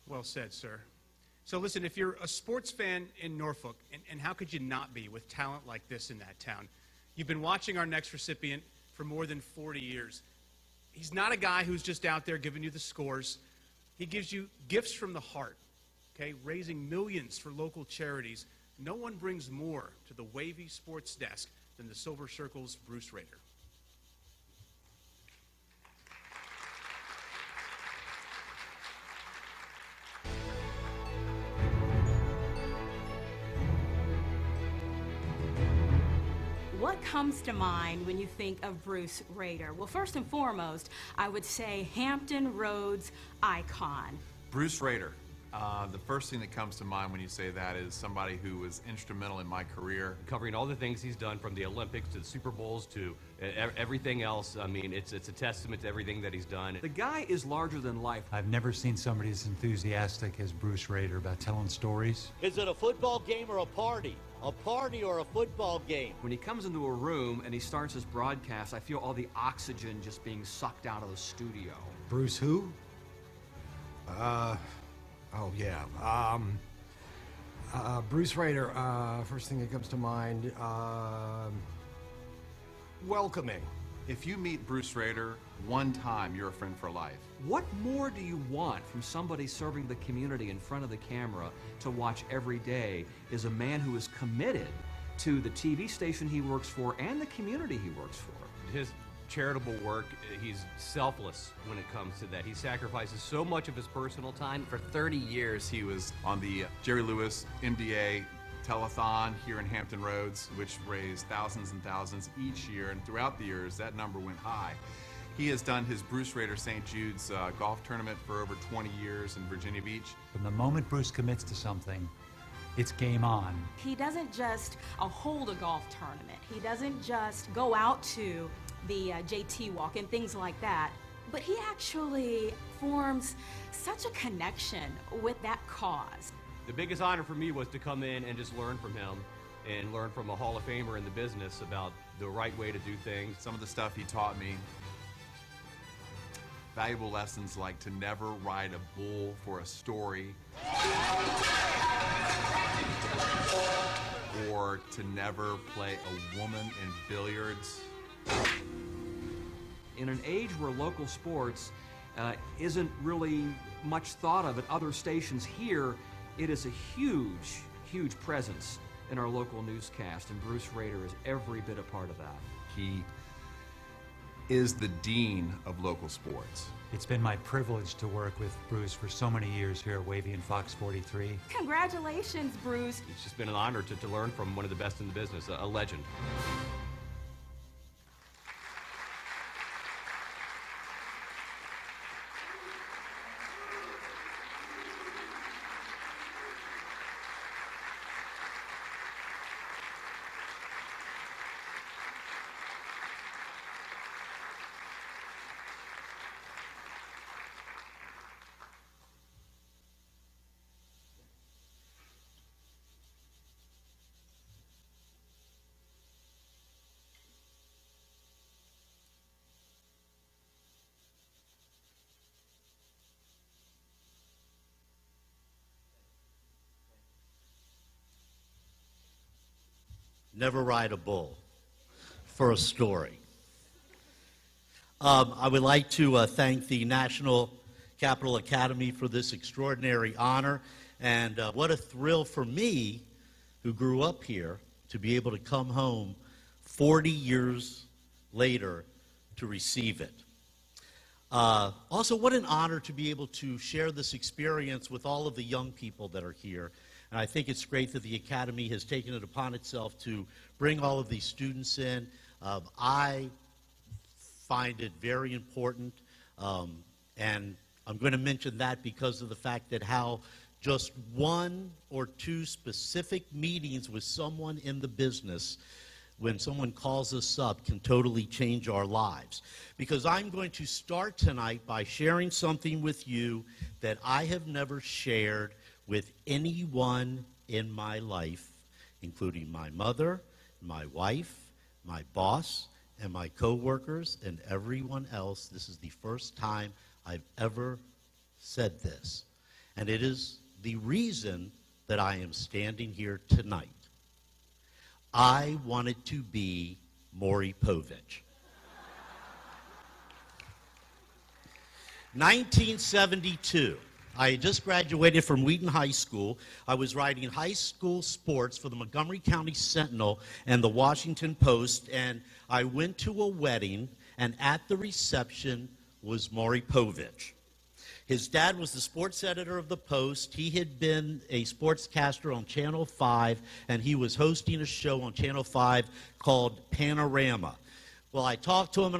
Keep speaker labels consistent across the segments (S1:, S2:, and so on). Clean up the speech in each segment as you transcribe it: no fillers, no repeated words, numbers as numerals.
S1: Well said, sir. So listen, if you're a sports fan in Norfolk, and how could you not be with talent like this in that town? You've been watching our next recipient for more than 40 years. He's not a guy who's just out there giving you the scores. He gives you gifts from the heart, okay, raising millions for local charities. No one brings more to the WAVY sports desk than the Silver Circle's Bruce Rader.
S2: What comes to mind when you think of Bruce Rader? Well, first and foremost, I would say Hampton Roads icon.
S3: Bruce Rader. The first thing that comes to mind when you say that is somebody who was instrumental in my career.
S4: Covering all the things he's done, from the Olympics to the Super Bowls to everything else. I mean, it's a testament to everything that he's done.
S5: The guy is larger than life.
S6: I've never seen somebody as enthusiastic as Bruce Rader about telling stories.
S7: Is it a football game or a party? A party or a football game?
S5: When he comes into a room and he starts his broadcast, I feel all the oxygen just being sucked out of the studio.
S8: Bruce who? Oh yeah. Bruce Rader, first thing that comes to mind, welcoming.
S3: If you meet Bruce Rader one time, you're a friend for life.
S5: What more do you want from somebody serving the community in front of the camera to watch every day is a man who is committed to the TV station he works for and the community he works for.
S4: His charitable work, he's selfless when it comes to that. He sacrifices so much of his personal time.
S3: For 30 years, he was on the Jerry Lewis MDA telethon here in Hampton Roads, which raised thousands and thousands each year, and throughout the years, that number went high. He has done his Bruce Rader St. Jude's golf tournament for over 20 years in Virginia Beach.
S6: From the moment Bruce commits to something, it's game on.
S2: He doesn't just hold a golf tournament. He doesn't just go out to the JT walk and things like that, but he actually forms such a connection with that cause.
S4: The biggest honor for me was to come in and just learn from him and learn from a Hall of Famer in the business about the right way to do things.
S3: Some of the stuff he taught me, valuable lessons like to never ride a bull for a story, or to never play a woman in billiards.
S5: In an age where local sports isn't really much thought of at other stations here, it is a huge, huge presence in our local newscast, and Bruce Rader is every bit a part of that.
S3: He is the dean of local sports.
S6: It's been my privilege to work with Bruce for so many years here at WAVY and Fox 43.
S2: Congratulations, Bruce.
S4: It's just been an honor to learn from one of the best in the business, a legend.
S7: Never ride a bull for a story. I would like to thank the National Capital Academy for this extraordinary honor, and what a thrill for me, who grew up here, to be able to come home 40 years later to receive it. Also, what an honor to be able to share this experience with all of the young people that are here. And I think it's great that the Academy has taken it upon itself to bring all of these students in. I find it very important, and I'm going to mention that because of the fact that how just one or two specific meetings with someone in the business, when someone calls us up, can totally change our lives. Because I'm going to start tonight by sharing something with you that I have never shared with anyone in my life, including my mother, my wife, my boss, and my coworkers, and everyone else. This is the first time I've ever said this. And it is the reason that I am standing here tonight. I wanted to be Maury Povich. 1972. I had just graduated from Wheaton High School. I was writing high school sports for the Montgomery County Sentinel and the Washington Post, and I went to a wedding, and at the reception was Maury Povich. His dad was the sports editor of the Post. He had been a sportscaster on Channel 5, and he was hosting a show on Channel 5 called Panorama. Well, I talked to him,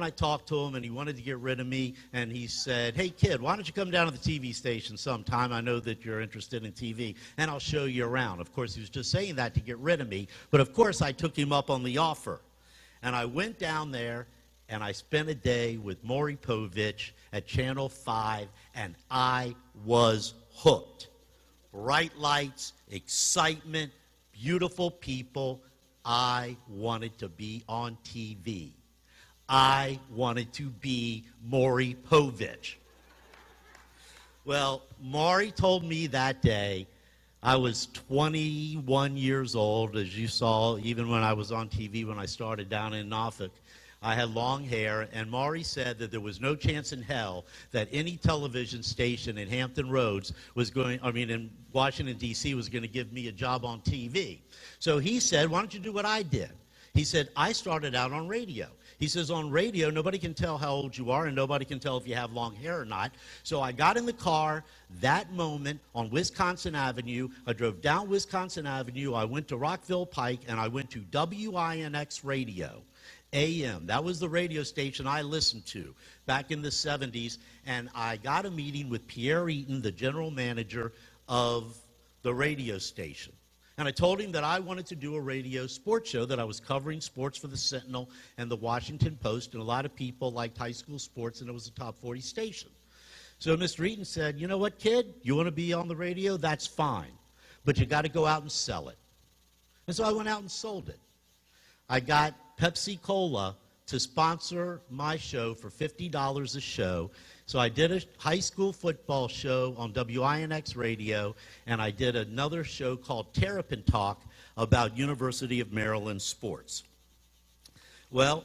S7: and he wanted to get rid of me, and he said, hey, kid, why don't you come down to the TV station sometime? I know that you're interested in TV, and I'll show you around. Of course, he was just saying that to get rid of me, but of course, I took him up on the offer. And I went down there, and I spent a day with Maury Povich at Channel 5, and I was hooked. Bright lights, excitement, beautiful people. I wanted to be on TV. I wanted to be Maury Povich. Well, Maury told me that day, I was 21 years old, as you saw, even when I was on TV when I started down in Norfolk. I had long hair, and Maury said that there was no chance in hell that any television station in Hampton Roads in Washington, D.C. was going to give me a job on TV. So he said, why don't you do what I did? He said, I started out on radio. He says, on radio, nobody can tell how old you are, and nobody can tell if you have long hair or not. So I got in the car that moment on Wisconsin Avenue. I drove down Wisconsin Avenue. I went to Rockville Pike, and I went to WINX Radio, AM. That was the radio station I listened to back in the 70s, and I got a meeting with Pierre Eaton, the general manager of the radio station. And I told him that I wanted to do a radio sports show, that I was covering sports for the Sentinel and the Washington Post, and a lot of people liked high school sports, and it was a top 40 station. So Mr. Eaton said, you know what, kid? You want to be on the radio? That's fine. But you got to go out and sell it. And so I went out and sold it. I got Pepsi Cola to sponsor my show for $50 a show. So I did a high school football show on WINX Radio, and I did another show called Terrapin Talk about University of Maryland sports. Well,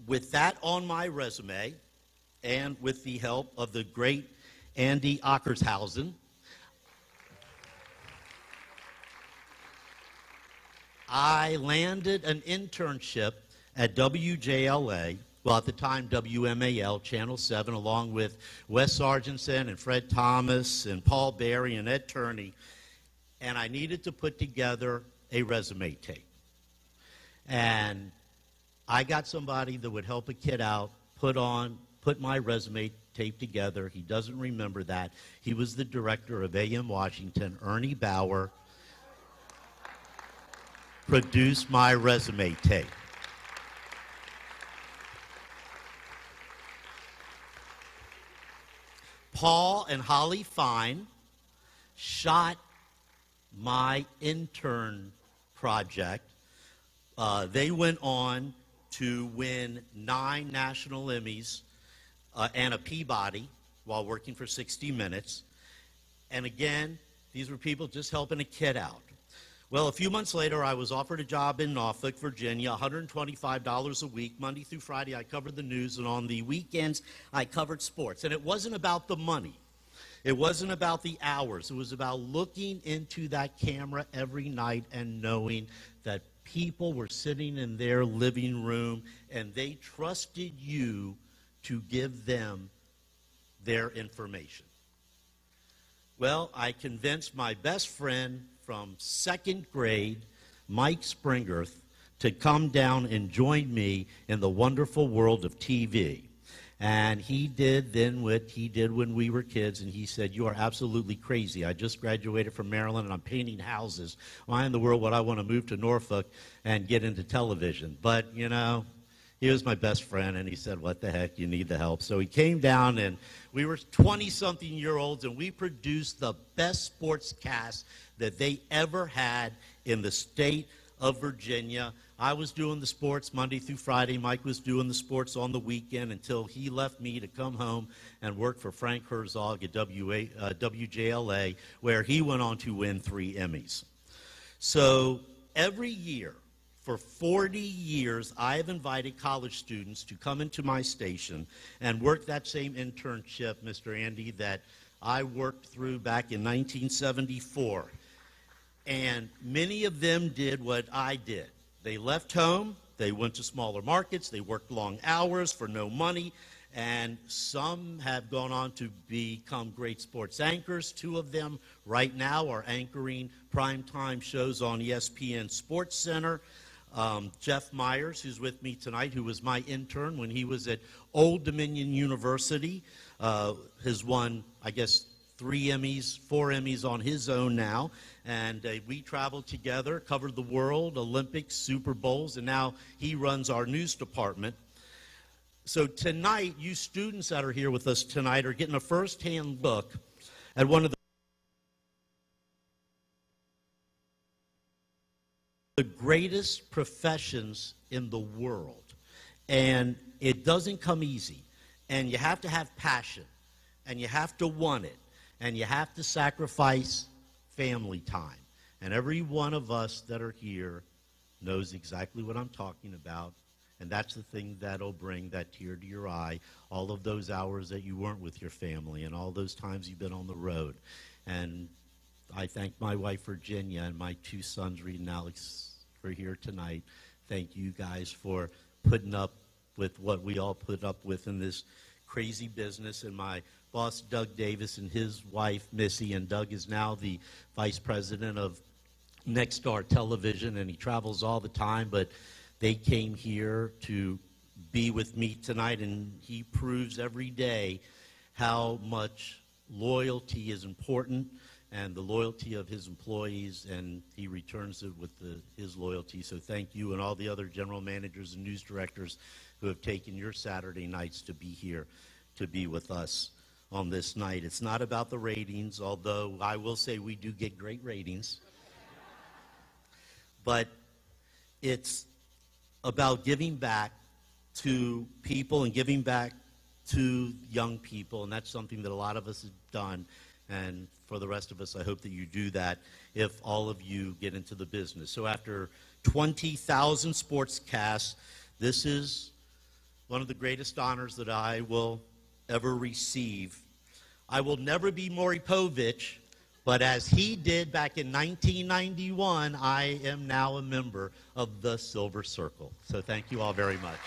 S7: with that on my resume, and with the help of the great Andy Ockershausen, I landed an internship at WJLA, well, at the time, WMAL, Channel 7, along with Wes Sargentson and Fred Thomas and Paul Berry and Ed Turney, and I needed to put together a resume tape. And I got somebody that would help a kid out, put my resume tape together. He doesn't remember that. He was the director of AM Washington, Ernie Bauer, produced my resume tape. Paul and Holly Fine shot my intern project. They went on to win 9 national Emmys and a Peabody while working for 60 Minutes. And again, these were people just helping a kid out. Well, a few months later, I was offered a job in Norfolk, Virginia, $125 a week. Monday through Friday, I covered the news, and on the weekends, I covered sports. And it wasn't about the money. It wasn't about the hours. It was about looking into that camera every night and knowing that people were sitting in their living room, and they trusted you to give them their information. Well, I convinced my best friend from 2nd grade, Mike Springerth, to come down and join me in the wonderful world of TV. And he did then what he did when we were kids, and he said, you are absolutely crazy. I just graduated from Maryland, and I'm painting houses. Why in the world would I want to move to Norfolk and get into television? But, you know, he was my best friend, and he said, what the heck, you need the help. So he came down, and we were 20-something-year-olds, and we produced the best sports cast that they ever had in the state of Virginia. I was doing the sports Monday through Friday. Mike was doing the sports on the weekend until he left me to come home and work for Frank Herzog at WJLA, where he went on to win 3 Emmys. So every year, for 40 years, I have invited college students to come into my station and work that same internship, Mr. Andy, that I worked through back in 1974. And many of them did what I did. They left home, they went to smaller markets, they worked long hours for no money, and some have gone on to become great sports anchors. 2 of them right now are anchoring primetime shows on ESPN Sports Center. Jeff Myers, who's with me tonight, who was my intern when he was at Old Dominion University, has won, I guess, 3 Emmys, 4 Emmys on his own now. And we traveled together, covered the world, Olympics, Super Bowls, and now he runs our news department. So tonight, you students that are here with us tonight are getting a first-hand look at one of the greatest professions in the world. And it doesn't come easy. And you have to have passion. And you have to want it. And you have to sacrifice family time. And every one of us that are here knows exactly what I'm talking about. And that's the thing that'll bring that tear to your eye, all of those hours that you weren't with your family and all those times you've been on the road. And I thank my wife, Virginia, and my 2 sons, Reed and Alex, for here tonight. Thank you guys for putting up with what we all put up with in this crazy business. And my boss, Doug Davis, and his wife, Missy, and Doug is now the vice president of Next Star Television, and he travels all the time, but they came here to be with me tonight, and he proves every day how much loyalty is important and the loyalty of his employees, and he returns it with his loyalty. So thank you and all the other general managers and news directors who have taken your Saturday nights to be here to be with us on this night. It's not about the ratings, although I will say we do get great ratings. But it's about giving back to people and giving back to young people, and that's something that a lot of us have done. And for the rest of us, I hope that you do that if all of you get into the business. So after 20,000 sportscasts, this is one of the greatest honors that I will ever receive. I will never be Maury Povich, but as he did back in 1991, I am now a member of the Silver Circle. So thank you all very much.